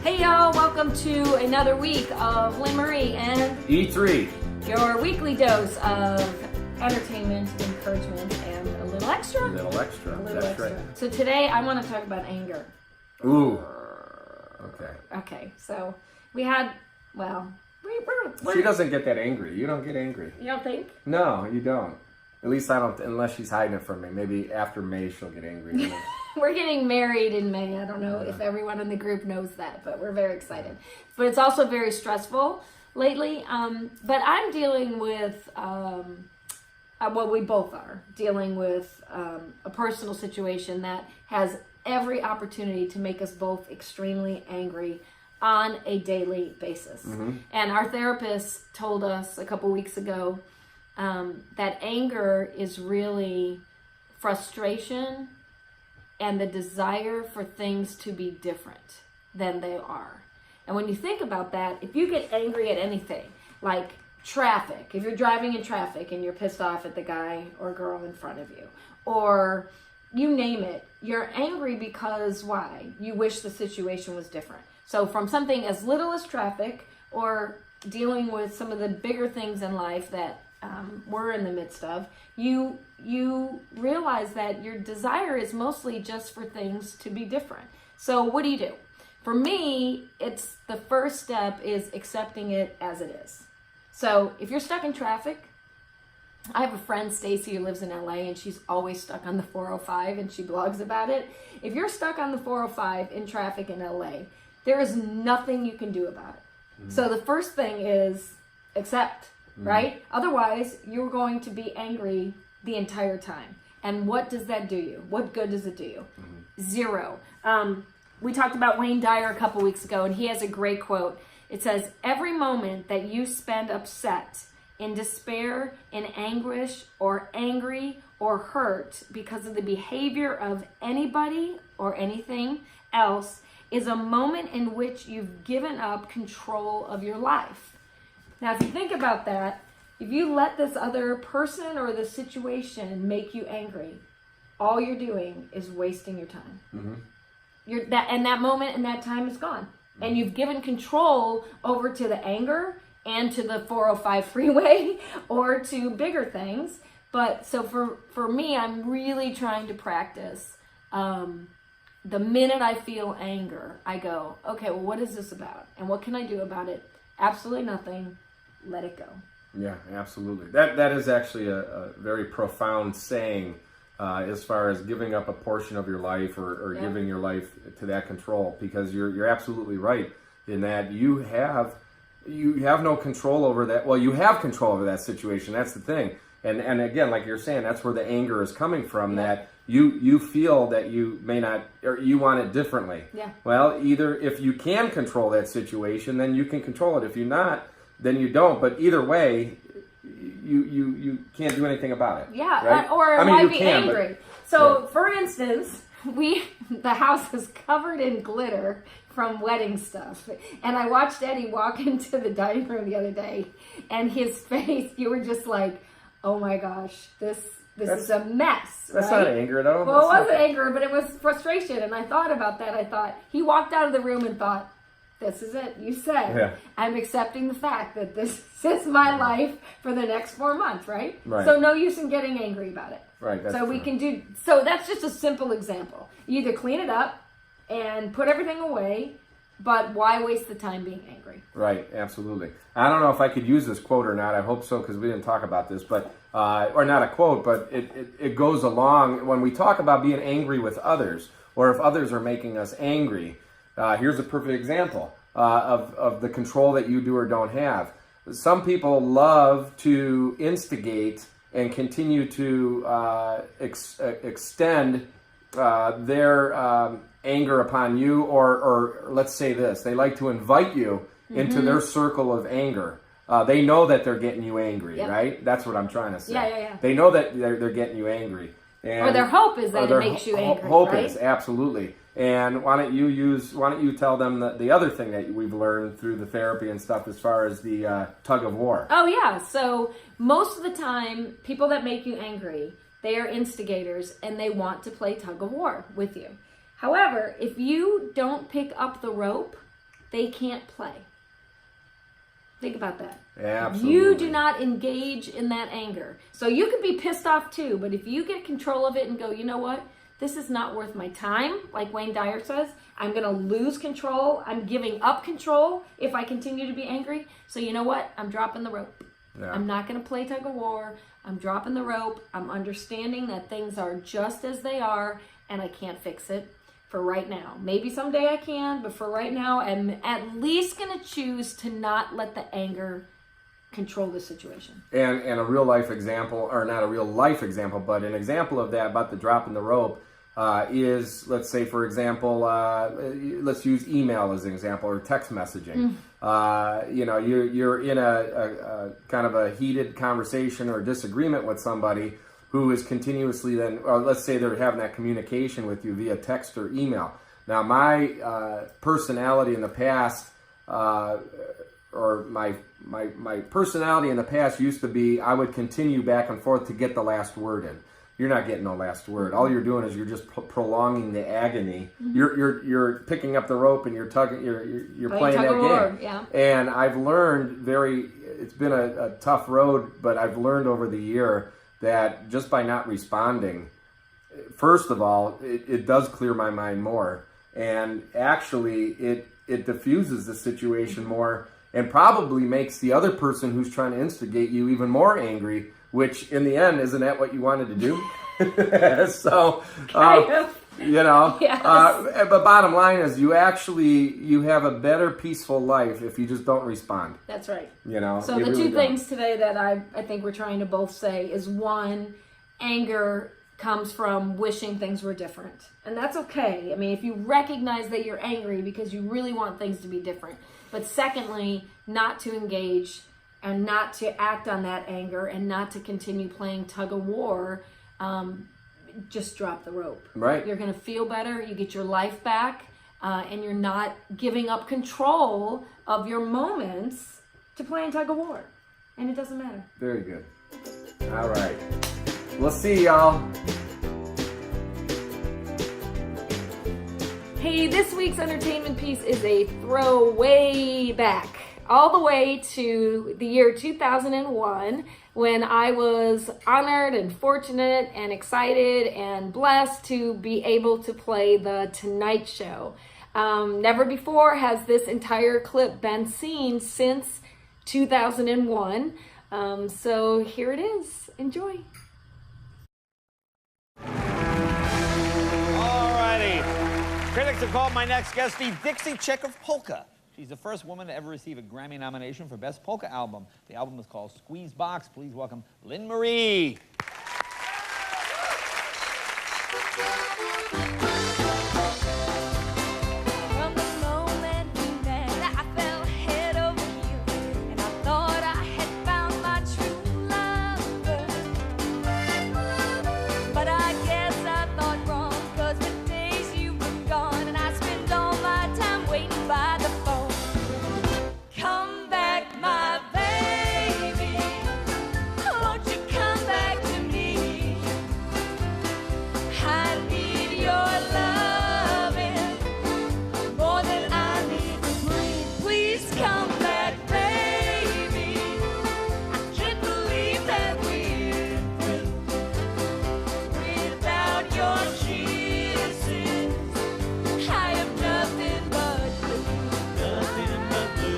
Hey y'all, welcome to another week of LME3 and E3. your weekly dose of entertainment, encouragement, and a little extra. That's right. So today I want to talk about anger. Ooh. Okay. Okay, so we had, well, She doesn't get that angry. You don't get angry. You don't think? No, you don't. At least I don't, unless she's hiding it from me. Maybe after May she'll get angry. We're getting married in May. I don't know if everyone in the group knows that, but we're very excited. But it's also very stressful lately. But I'm dealing with, well, we both are dealing with a personal situation that has every opportunity to make us both extremely angry on a daily basis. Mm-hmm. And our therapist told us a couple weeks ago that anger is really frustration and the desire for things to be different than they are. And when you think about that, if you get angry at anything, like traffic, if you're driving in traffic and you're pissed off at the guy or girl in front of you, or you name it, you're angry because why? You wish the situation was different. So from something as little as traffic or dealing with some of the bigger things in life that we're in the midst of, you realize that your desire is mostly just for things to be different. So what do? For me, it's the first step is accepting it as it is. So if you're stuck in traffic, I have a friend, Stacy, who lives in LA, and she's always stuck on the 405, and she blogs about it. If you're stuck on the 405 in traffic in LA, there is nothing you can do about it. Mm-hmm. So the first thing is accept. Right? Otherwise, you're going to be angry the entire time. And what does that do you? What good does it do you? Mm-hmm. Zero. We talked about Wayne Dyer a couple weeks ago, and he has a great quote. It says, "Every moment that you spend upset, in despair, in anguish, or angry, or hurt because of the behavior of anybody or anything else is a moment in which you've given up control of your life." Now, if you think about that, if you let this other person or the situation make you angry, all you're doing is wasting your time. Mm-hmm. That moment and that time is gone. Mm-hmm. And you've given control over to the anger and to the 405 freeway or to bigger things. But so for me, I'm really trying to practice. The minute I feel anger, I go, okay, well, what is this about? And what can I do about it? Absolutely nothing. Let it go. Yeah, absolutely. That is actually a very profound saying as far as giving up a portion of your life or giving your life to that control, because you're absolutely right in that you have no control over that. Well, you have control over that situation. That's the thing. And again, like you're saying, that's where the anger is coming from, that you feel that you may not, or you want it differently. Yeah. Well, either if you can control that situation, then you can control it. If you're not, then you don't. But either way, you can't do anything about it. Yeah, right? Or why be angry? For instance, the house is covered in glitter from wedding stuff. And I watched Eddie walk into the dining room the other day, and his face, you were just like, oh my gosh, this is a mess. That's right? not anger, though. Well, it wasn't anger, but it was frustration. And I thought about that. I thought, he walked out of the room and thought, this is it. You said, I'm accepting the fact that this is my life for the next 4 months, right? So no use in getting angry about it. Right. So that's just a simple example. You either clean it up and put everything away, but why waste the time being angry? Right, absolutely. I don't know if I could use this quote or not. I hope so, because we didn't talk about this, but or not a quote, but it goes along when we talk about being angry with others, or if others are making us angry. Here's a perfect example of the control that you do or don't have. Some people love to instigate and continue to extend their anger upon you, or let's say this, they like to invite you into their circle of anger. They know that they're getting you angry, right? That's what I'm trying to say. Yeah. They know that they're getting you angry. Or their hope is that it makes you angry, hope right? is, absolutely. And why don't you tell them the other thing that we've learned through the therapy and stuff as far as the tug of war? Oh, yeah. So most of the time, people that make you angry, they are instigators and they want to play tug of war with you. However, if you don't pick up the rope they can't play. Think about that. Absolutely. You do not engage in that anger. So you could be pissed off too, but if you get control of it and go, you know what? This is not worth my time, like Wayne Dyer says. I'm going to lose control. I'm giving up control if I continue to be angry. So you know what? I'm dropping the rope. Yeah. I'm not going to play tug of war. I'm dropping the rope. I'm understanding that things are just as they are, and I can't fix it for right now. Maybe someday I can, but for right now, I'm at least going to choose to not let the anger control the situation. And a real life example, or not a real life example, but an example of that about the dropping the rope is, let's say, for example, let's use email as an example, or text messaging. You're in a kind of a heated conversation or disagreement with somebody who is continuously then, or let's say they're having that communication with you via text or email. Now, my personality in the past, or my personality in the past used to be, I would continue back and forth to get the last word in. You're not getting no last word. All you're doing is you're just prolonging the agony. Mm-hmm. You're picking up the rope and you're tugging. You're playing that game. Yeah. And I've learned it's been a tough road, but I've learned over the year that just by not responding, first of all, it does clear my mind more, and actually it diffuses the situation more, and probably makes the other person who's trying to instigate you even more angry. Which, in the end, isn't that what you wanted to do? So, Yes. But bottom line is, you have a better peaceful life if you just don't respond. That's right. So the two things today that I think we're trying to both say is, one, anger comes from wishing things were different. And that's okay. I mean, if you recognize that you're angry because you really want things to be different. But secondly, not to engage and not to act on that anger and not to continue playing tug of war. Just drop the rope. Right. You're going to feel better. You get your life back, and you're not giving up control of your moments to playing tug of war. And it doesn't matter. Very good. All right. We'll see y'all. Hey, this week's entertainment piece is a throwaway back. All the way to the year 2001, when I was honored and fortunate and excited and blessed to be able to play The Tonight Show. Never before has this entire clip been seen since 2001. So here it is. Enjoy. Alrighty. Critics have called my next guest the Dixie Chick of Polka. She's the first woman to ever receive a Grammy nomination for Best Polka Album. The album is called Squeeze Box. Please welcome Lynn Marie. From the moment we met, I fell head over heels, and I thought I had found my true lover. But I guess I thought wrong, 'cause the days you were gone, and I spent all my time waiting by the phone. Come back, my baby. Won't you come back to me? I need your loving more than I need to breathe. Please come back, baby. I can't believe that we're through. Without your kisses, I am nothing but blue. Nothing but blue.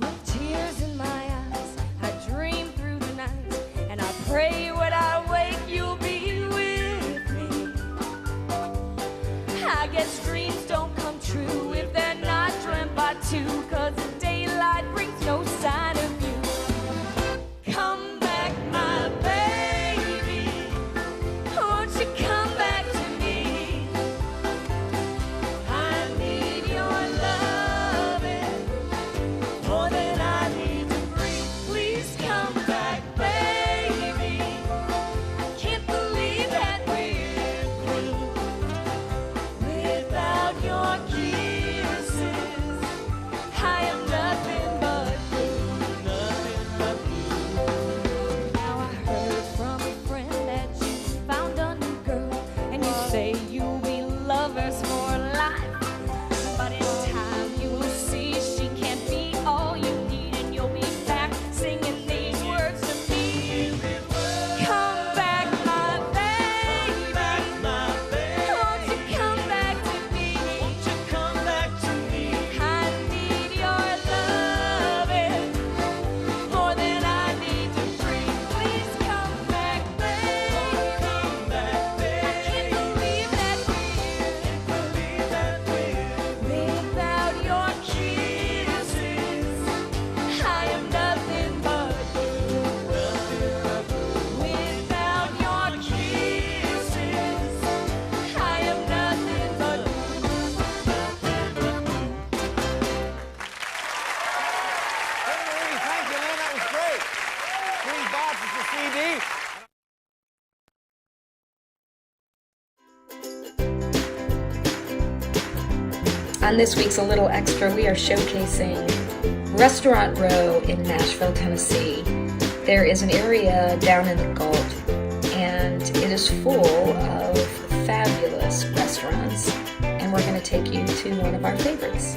With tears in my eyes, I dream through the night, and I pray when I wake you'll be with me. I guess dreams don't come true if they're not dreamt by two, 'cause the daylight brings no sign of you. Come back, my baby. Won't you come back to me? I need On this week's A Little Extra, we are showcasing Restaurant Row in Nashville, Tennessee. There is an area down in the Gulf, and it is full of fabulous restaurants, and we're going to take you to one of our favorites.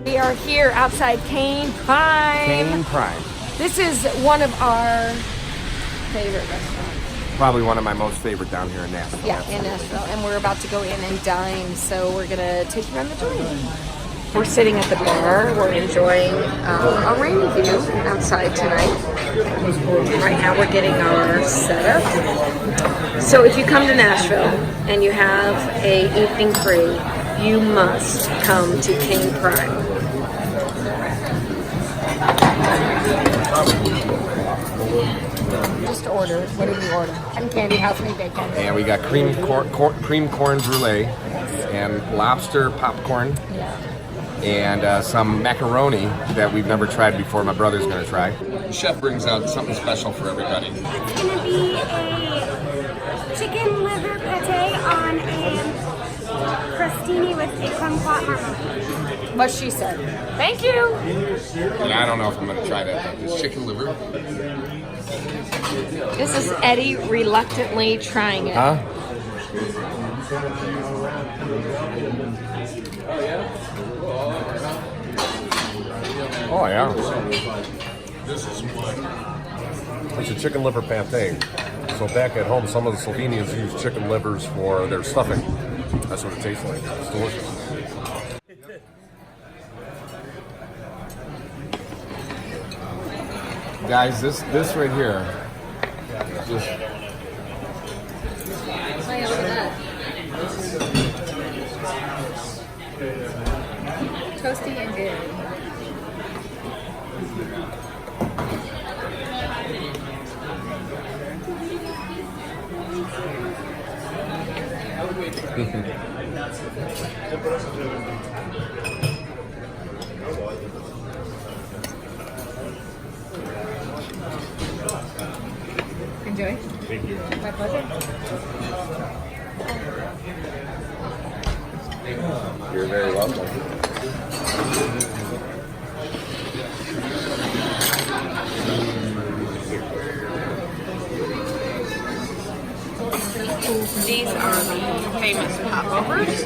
We are here outside Cane Prime. Cane Prime. This is one of our favorite restaurants. Probably one of my most favorite down here in Nashville. Yeah, in Nashville, and we're about to go in and dine, so we're gonna take you on the journey. We're sitting at the bar. We're enjoying a rainy view outside tonight. Right now, we're getting our setup. So, if you come to Nashville and you have a evening free, you must come to Cane Prime. Just ordered. What did we order? Cotton candy, house made bacon. And we got cream corn brulee and lobster popcorn. Yeah. And some macaroni that we've never tried before. My brother's going to try. The chef brings out something special for everybody. It's going to be a chicken liver pate on a crostini with a kumquat marmalade. What she said. Thank you. Yeah, I don't know if I'm going to try that. This chicken liver. This is Eddie reluctantly trying it. Huh? Oh, yeah. It's a chicken liver pate. So back at home, some of the Slovenians use chicken livers for their stuffing. That's what it tastes like. It's delicious. Guys, this right here, just Look at that. Toasty and good. Enjoy. Thank you. My pleasure. you're very welcome. These are the famous popovers.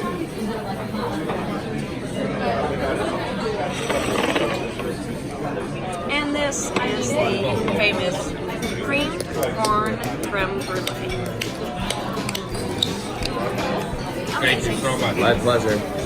And this is the famous cream corn creme brulee. Thank you so much. My pleasure.